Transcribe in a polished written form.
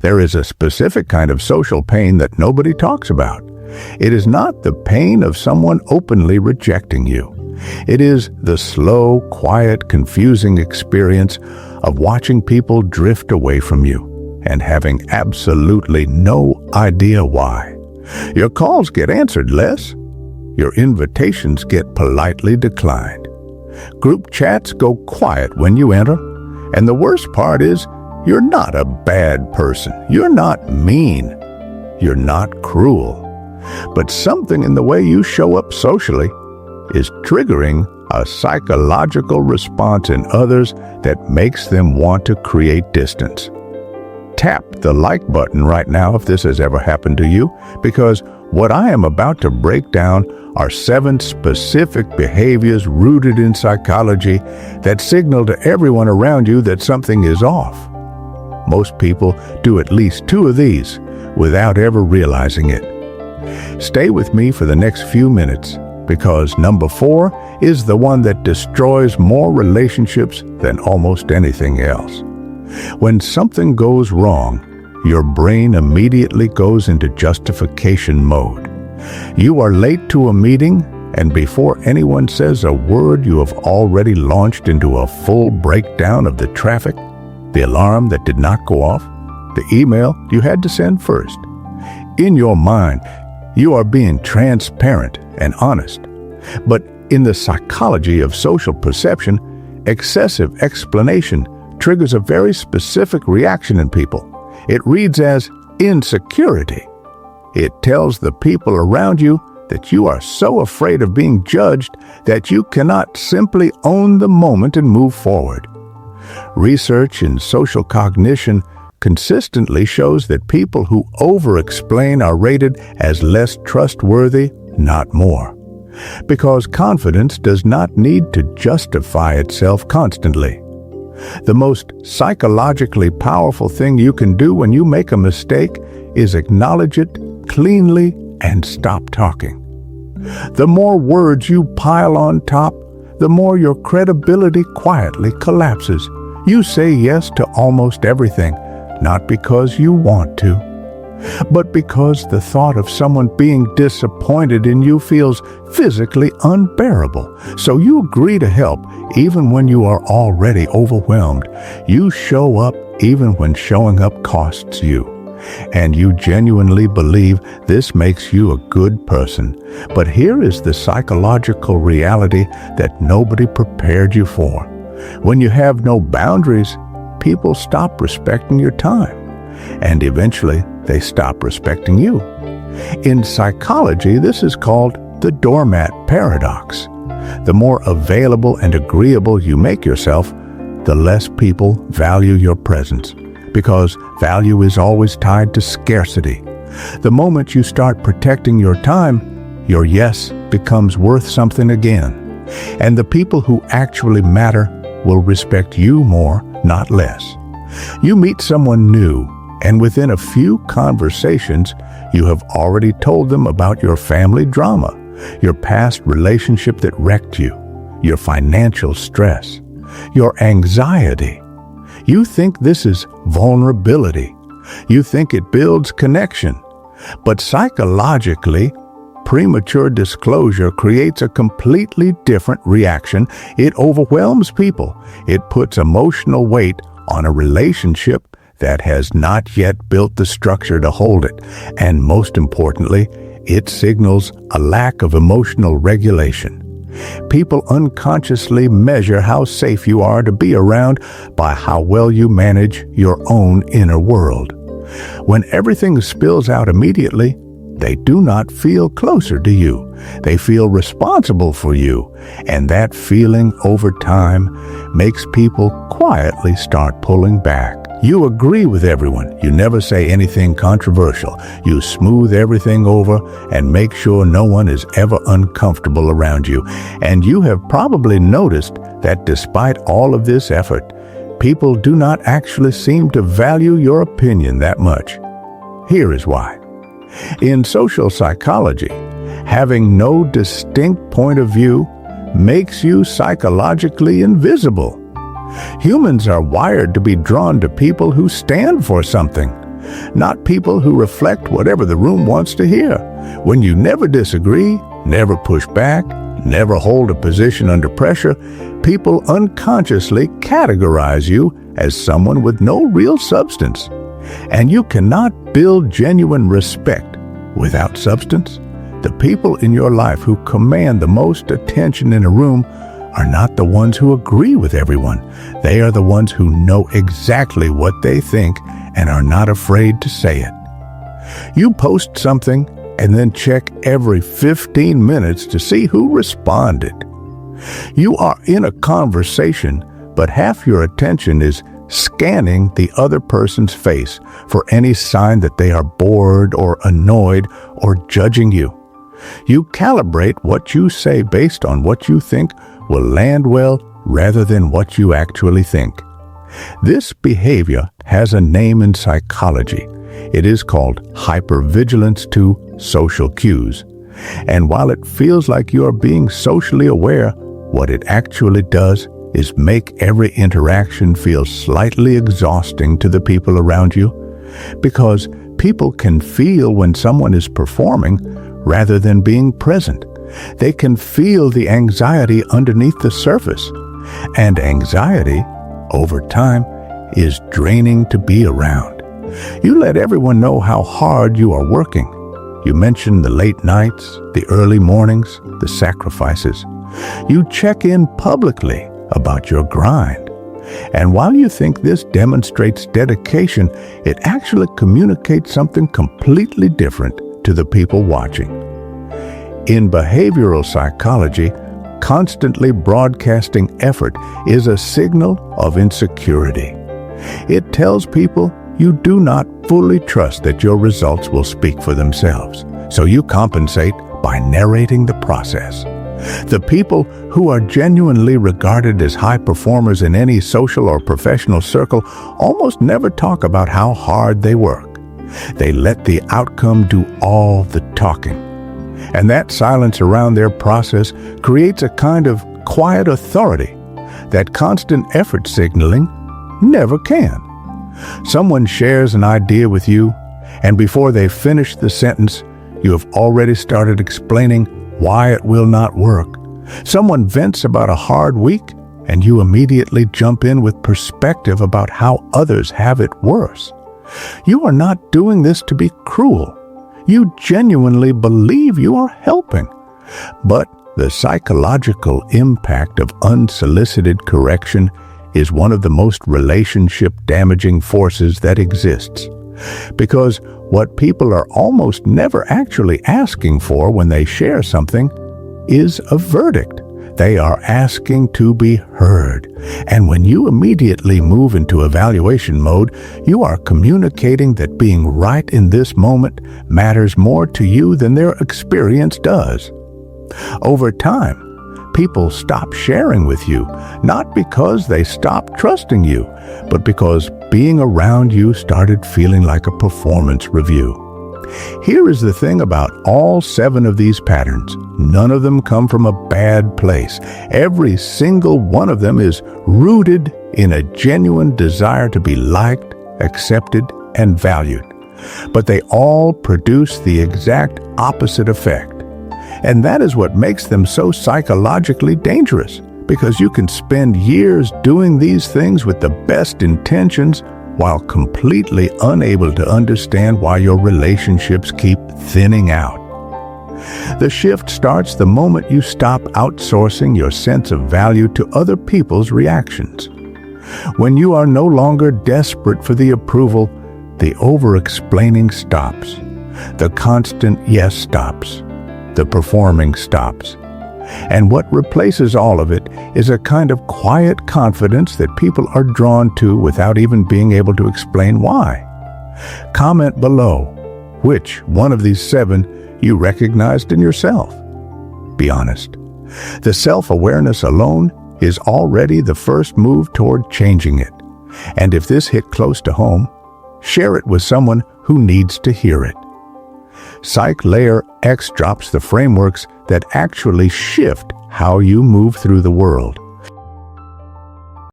There is a specific kind of social pain that nobody talks about. It is not the pain of someone openly rejecting you. It is the slow, quiet, confusing experience of watching people drift away from you and having absolutely no idea why. Your calls get answered less. Your invitations get politely declined. Group chats go quiet when you enter. And the worst part is, you're not a bad person. You're not mean. You're not cruel. But something in the way you show up socially is triggering a psychological response in others that makes them want to create distance. Tap the like button right now if this has ever happened to you, because what I am about to break down are 7 specific behaviors rooted in psychology that signal to everyone around you that something is off. Most people do at least 2 of these without ever realizing it. Stay with me for the next few minutes, because number 4 is the one that destroys more relationships than almost anything else. When something goes wrong, your brain immediately goes into justification mode. You are late to a meeting, and before anyone says a word, you have already launched into a full breakdown of the traffic, the alarm that did not go off, the email you had to send first. In your mind, you are being transparent and honest. But in the psychology of social perception, excessive explanation triggers a very specific reaction in people. It reads as insecurity. It tells the people around you that you are so afraid of being judged that you cannot simply own the moment and move forward. Research in social cognition consistently shows that people who over-explain are rated as less trustworthy, not more. Because confidence does not need to justify itself constantly. The most psychologically powerful thing you can do when you make a mistake is acknowledge it cleanly and stop talking. The more words you pile on top, the more your credibility quietly collapses. You say yes to almost everything, not because you want to, but because the thought of someone being disappointed in you feels physically unbearable. So you agree to help even when you are already overwhelmed. You show up even when showing up costs you. And you genuinely believe this makes you a good person. But here is the psychological reality that nobody prepared you for. When you have no boundaries, people stop respecting your time. And eventually, they stop respecting you. In psychology, this is called the doormat paradox. The more available and agreeable you make yourself, the less people value your presence, because value is always tied to scarcity. The moment you start protecting your time, your yes becomes worth something again. And the people who actually matter will respect you more, not less. You meet someone new, and within a few conversations, you have already told them about your family drama, your past relationship that wrecked you, your financial stress, your anxiety. You think this is vulnerability. You think it builds connection. But psychologically, premature disclosure creates a completely different reaction. It overwhelms people. It puts emotional weight on a relationship that has not yet built the structure to hold it. And most importantly, it signals a lack of emotional regulation. People unconsciously measure how safe you are to be around by how well you manage your own inner world. When everything spills out immediately, they do not feel closer to you. They feel responsible for you. And that feeling over time makes people quietly start pulling back. You agree with everyone. You never say anything controversial. You smooth everything over and make sure no one is ever uncomfortable around you. And you have probably noticed that despite all of this effort, people do not actually seem to value your opinion that much. Here is why. In social psychology, having no distinct point of view makes you psychologically invisible. Humans are wired to be drawn to people who stand for something. not people who reflect whatever the room wants to hear. When you never disagree, never push back, never hold a position under pressure, people unconsciously categorize you as someone with no real substance. And you cannot build genuine respect without substance. The people in your life who command the most attention in a room are not the ones who agree with everyone. They are the ones who know exactly what they think and are not afraid to say it. You post something and then check every 15 minutes to see who responded. You are in a conversation, but half your attention is scanning the other person's face for any sign that they are bored or annoyed or judging you. You calibrate what you say based on what you think will land well rather than what you actually think. This behavior has a name in psychology. It is called hypervigilance to social cues. And while it feels like you are being socially aware, what it actually does is make every interaction feel slightly exhausting to the people around you, because people can feel when someone is performing rather than being present. They can feel the anxiety underneath the surface, and anxiety, over time, is draining to be around. You let everyone know how hard you are working. You mention the late nights, the early mornings, the sacrifices. You check in publicly about your grind. And while you think this demonstrates dedication, it actually communicates something completely different to the people watching. In behavioral psychology, constantly broadcasting effort is a signal of insecurity. It tells people you do not fully trust that your results will speak for themselves, so you compensate by narrating the process. The people who are genuinely regarded as high performers in any social or professional circle almost never talk about how hard they work. They let the outcome do all the talking. And that silence around their process creates a kind of quiet authority that constant effort signaling never can. Someone shares an idea with you, and before they finish the sentence, you have already started explaining why it will not work. Someone vents about a hard week, and you immediately jump in with perspective about how others have it worse. You are not doing this to be cruel. You genuinely believe you are helping. But the psychological impact of unsolicited correction is one of the most relationship-damaging forces that exists. Because what people are almost never actually asking for when they share something is a verdict. They are asking to be heard. And when you immediately move into evaluation mode, you are communicating that being right in this moment matters more to you than their experience does. Over time, people stop sharing with you, not because they stopped trusting you, but because being around you started feeling like a performance review. Here is the thing about all 7 of these patterns. None of them come from a bad place. Every single one of them is rooted in a genuine desire to be liked, accepted, and valued. But they all produce the exact opposite effect. And that is what makes them so psychologically dangerous, because you can spend years doing these things with the best intentions while completely unable to understand why your relationships keep thinning out. The shift starts the moment you stop outsourcing your sense of value to other people's reactions. When you are no longer desperate for the approval, the over-explaining stops. The constant yes stops. The performing stops. And what replaces all of it is a kind of quiet confidence that people are drawn to without even being able to explain why. Comment below which one of these 7 you recognized in yourself. Be honest. The self-awareness alone is already the first move toward changing it. And if this hit close to home, share it with someone who needs to hear it. Psych Layer X drops the frameworks that actually shift how you move through the world.